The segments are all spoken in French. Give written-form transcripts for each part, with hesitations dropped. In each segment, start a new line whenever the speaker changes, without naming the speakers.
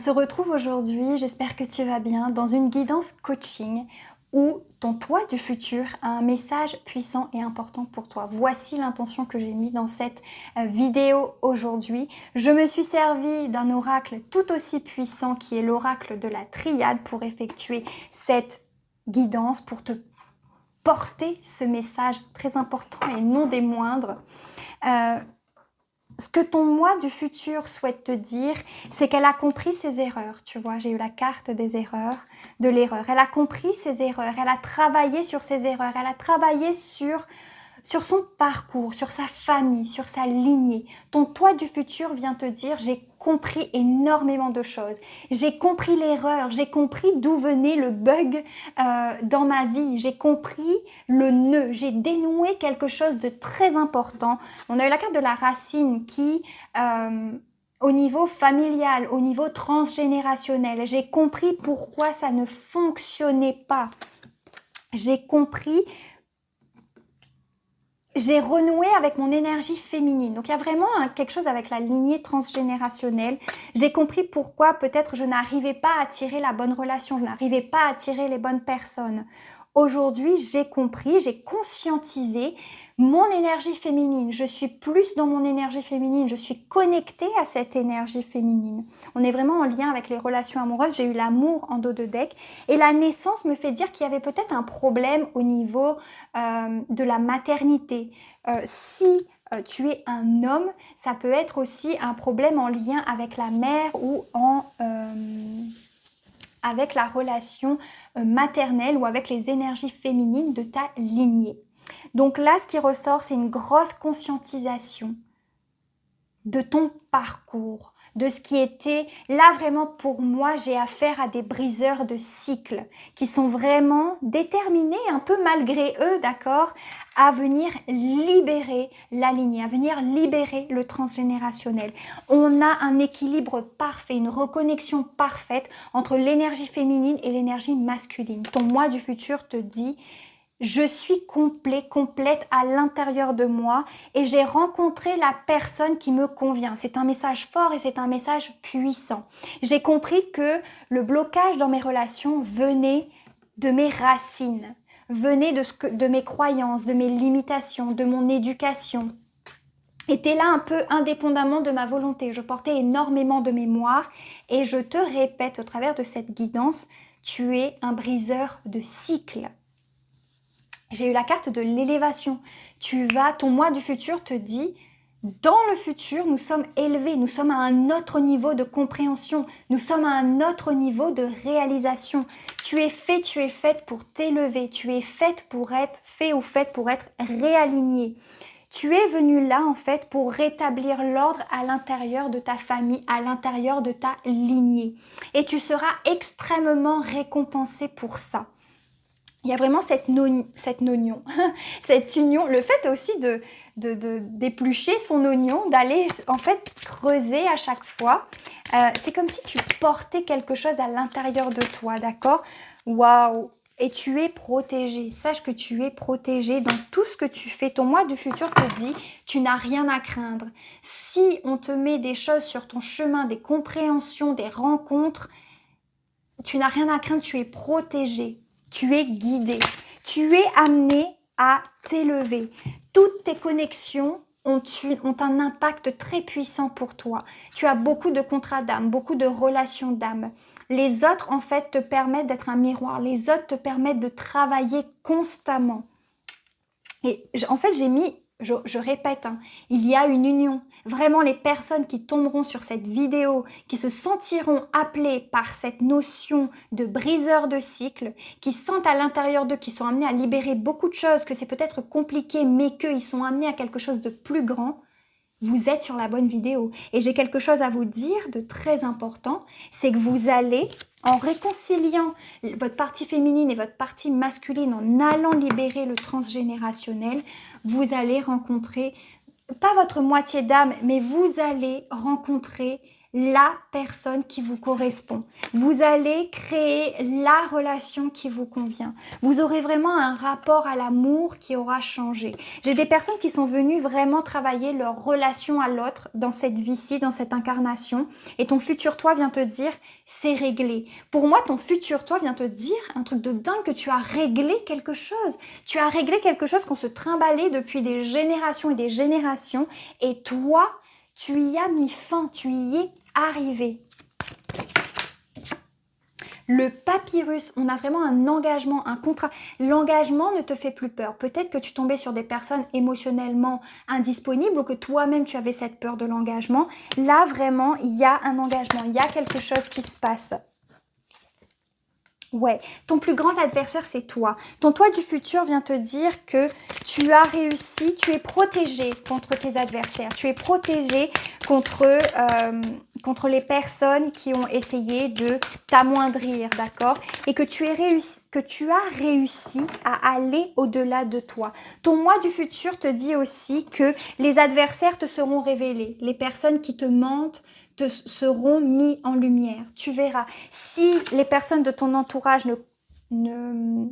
se retrouve aujourd'hui, j'espère que tu vas bien, dans une guidance coaching où ton toi du futur a un message puissant et important pour toi. Voici l'intention que j'ai mis dans cette vidéo aujourd'hui. Je me suis servi d'un oracle tout aussi puissant qui est l'oracle de la triade pour effectuer cette guidance, pour te porter ce message très important et non des moindres. Ce que ton moi du futur souhaite te dire, c'est qu'elle a compris ses erreurs. Tu vois, j'ai eu la carte des erreurs, de l'erreur. Elle a compris ses erreurs, elle a travaillé sur ses erreurs, elle a travaillé sur son parcours, sur sa famille, sur sa lignée. Ton toi du futur vient te dire, j'ai compris énormément de choses. J'ai compris l'erreur, j'ai compris d'où venait le bug dans ma vie. J'ai compris le nœud, j'ai dénoué quelque chose de très important. On a eu la carte de la racine qui... au niveau familial, au niveau transgénérationnel, j'ai compris pourquoi ça ne fonctionnait pas. J'ai compris... J'ai renoué avec mon énergie féminine. Donc, il y a vraiment quelque chose avec la lignée transgénérationnelle. J'ai compris pourquoi peut-être je n'arrivais pas à attirer la bonne relation, je n'arrivais pas à attirer les bonnes personnes. Aujourd'hui, j'ai compris, j'ai conscientisé mon énergie féminine. Je suis plus dans mon énergie féminine, je suis connectée à cette énergie féminine. On est vraiment en lien avec les relations amoureuses. J'ai eu l'amour en dos de deck et la naissance me fait dire qu'il y avait peut-être un problème au niveau de la maternité. Si tu es un homme, ça peut être aussi un problème en lien avec la mère ou avec la relation maternelle ou avec les énergies féminines de ta lignée. Donc là, ce qui ressort, c'est une grosse conscientisation de ton parcours, de ce qui était là vraiment pour moi. J'ai affaire à des briseurs de cycles qui sont vraiment déterminés un peu malgré eux, d'accord, à venir libérer la lignée, à venir libérer le transgénérationnel. On a un équilibre parfait, une reconnexion parfaite entre l'énergie féminine et l'énergie masculine. Ton moi du futur te dit: je suis complet, complète à l'intérieur de moi et j'ai rencontré la personne qui me convient. C'est un message fort et c'est un message puissant. J'ai compris que le blocage dans mes relations venait de mes racines, venait de mes croyances, de mes limitations, de mon éducation. Était là un peu indépendamment de ma volonté. Je portais énormément de mémoire et je te répète au travers de cette guidance, tu es un briseur de cycles. J'ai eu la carte de l'élévation. Ton moi du futur te dit, dans le futur, nous sommes élevés, nous sommes à un autre niveau de compréhension, nous sommes à un autre niveau de réalisation. Tu es fait, tu es faite pour t'élever, tu es faite pour être fait ou faite pour être réalignée. Tu es venu là en fait pour rétablir l'ordre à l'intérieur de ta famille, à l'intérieur de ta lignée. Et tu seras extrêmement récompensé pour ça. Il y a vraiment cette union, le fait aussi d'éplucher son oignon, d'aller en fait creuser à chaque fois. C'est comme si tu portais quelque chose à l'intérieur de toi, d'accord? Waouh! Et tu es protégé. Sache que tu es protégé dans tout ce que tu fais. Ton moi du futur te dit, tu n'as rien à craindre. Si on te met des choses sur ton chemin, des compréhensions, des rencontres, tu n'as rien à craindre, tu es protégé. Tu es guidé, tu es amené à t'élever. Toutes tes connexions ont un impact très puissant pour toi. Tu as beaucoup de contrats d'âme, beaucoup de relations d'âme. Les autres, en fait, te permettent d'être un miroir. Les autres te permettent de travailler constamment. Et en fait, je répète, hein, il y a une union. Vraiment, les personnes qui tomberont sur cette vidéo, qui se sentiront appelées par cette notion de briseur de cycle, qui sentent à l'intérieur d'eux, qui sont amenés à libérer beaucoup de choses, que c'est peut-être compliqué, mais qu'ils sont amenés à quelque chose de plus grand, vous êtes sur la bonne vidéo. Et j'ai quelque chose à vous dire de très important, c'est que vous allez, en réconciliant votre partie féminine et votre partie masculine, en allant libérer le transgénérationnel, vous allez rencontrer, pas votre moitié d'âme, mais vous allez rencontrer la personne qui vous correspond. Vous allez créer la relation qui vous convient. Vous aurez vraiment un rapport à l'amour qui aura changé. J'ai des personnes qui sont venues vraiment travailler leur relation à l'autre dans cette vie-ci, dans cette incarnation. Et ton futur toi vient te dire, c'est réglé. Pour moi, ton futur toi vient te dire un truc de dingue, que tu as réglé quelque chose. Tu as réglé quelque chose qu'on se trimballait depuis des générations et des générations. Et toi, tu y as mis fin, tu y es arrivé. Le papyrus, on a vraiment un engagement, un contrat. L'engagement ne te fait plus peur. Peut-être que tu tombais sur des personnes émotionnellement indisponibles ou que toi-même tu avais cette peur de l'engagement. Là, vraiment, il y a un engagement, il y a quelque chose qui se passe. Ouais, ton plus grand adversaire, c'est toi. Ton toi du futur vient te dire que tu as réussi, tu es protégé contre tes adversaires. Tu es protégé contre les personnes qui ont essayé de t'amoindrir, d'accord? Et que tu as réussi à aller au-delà de toi. Ton moi du futur te dit aussi que les adversaires te seront révélés. Les personnes qui te mentent te seront mis en lumière. Tu verras. Si les personnes de ton entourage ne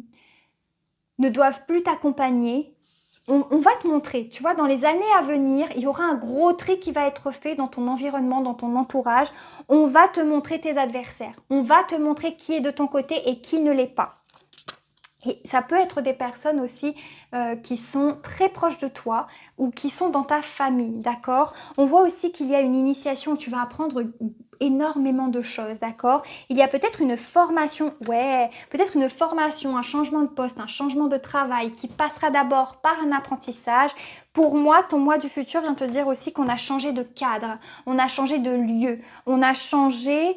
doivent plus t'accompagner, on va te montrer. Tu vois, dans les années à venir, il y aura un gros tri qui va être fait dans ton environnement, dans ton entourage. On va te montrer tes adversaires. On va te montrer qui est de ton côté et qui ne l'est pas. Et ça peut être des personnes aussi qui sont très proches de toi ou qui sont dans ta famille, d'accord? On voit aussi qu'il y a une initiation où tu vas apprendre énormément de choses, d'accord? Il y a peut-être une formation, peut-être une formation, un changement de poste, un changement de travail qui passera d'abord par un apprentissage. Pour moi, ton moi du futur vient te dire aussi qu'on a changé de cadre, on a changé de lieu, on a changé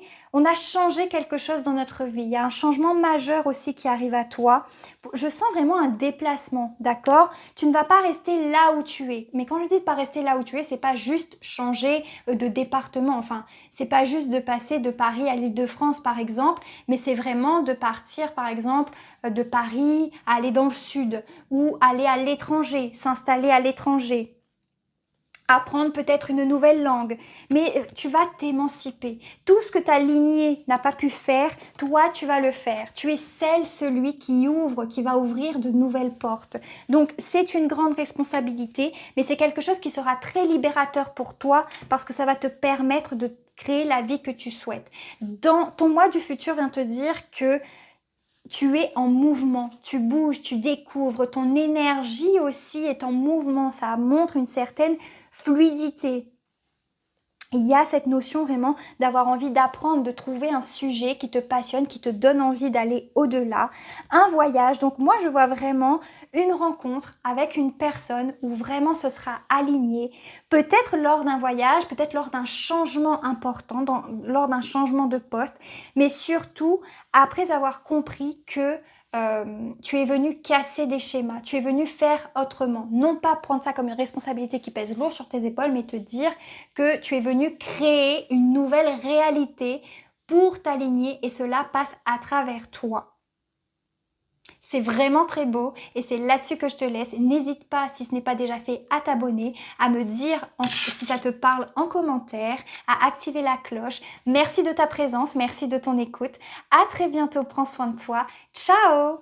quelque chose dans notre vie. Il y a un changement majeur aussi qui arrive à toi. Je sens vraiment un déplacement, d'accord? Tu ne vas pas rester là où tu es. Mais quand je dis de pas rester là où tu es, c'est pas juste changer de département. Enfin, c'est pas juste de passer de Paris à l'Île-de-France, par exemple, mais c'est vraiment de partir, par exemple, de Paris à aller dans le sud ou aller à l'étranger, s'installer à l'étranger. Apprendre peut-être une nouvelle langue, mais tu vas t'émanciper. Tout ce que ta lignée n'a pas pu faire, toi, tu vas le faire. Tu es celui qui ouvre, qui va ouvrir de nouvelles portes. Donc, c'est une grande responsabilité, mais c'est quelque chose qui sera très libérateur pour toi parce que ça va te permettre de créer la vie que tu souhaites. Dans ton moi du futur vient te dire que tu es en mouvement, tu bouges, tu découvres, ton énergie aussi est en mouvement, ça montre une certaine fluidité. Il y a cette notion vraiment d'avoir envie d'apprendre, de trouver un sujet qui te passionne, qui te donne envie d'aller au-delà. Un voyage, donc moi je vois vraiment une rencontre avec une personne où vraiment ce sera aligné. Peut-être lors d'un voyage, peut-être lors d'un changement important, lors d'un changement de poste, mais surtout après avoir compris que tu es venu casser des schémas, tu es venu faire autrement. Non pas prendre ça comme une responsabilité qui pèse lourd sur tes épaules, mais te dire que tu es venu créer une nouvelle réalité pour t'aligner et cela passe à travers toi. C'est vraiment très beau et c'est là-dessus que je te laisse. N'hésite pas, si ce n'est pas déjà fait, à t'abonner, à me dire si ça te parle en commentaire, à activer la cloche. Merci de ta présence, merci de ton écoute. À très bientôt, prends soin de toi. Ciao!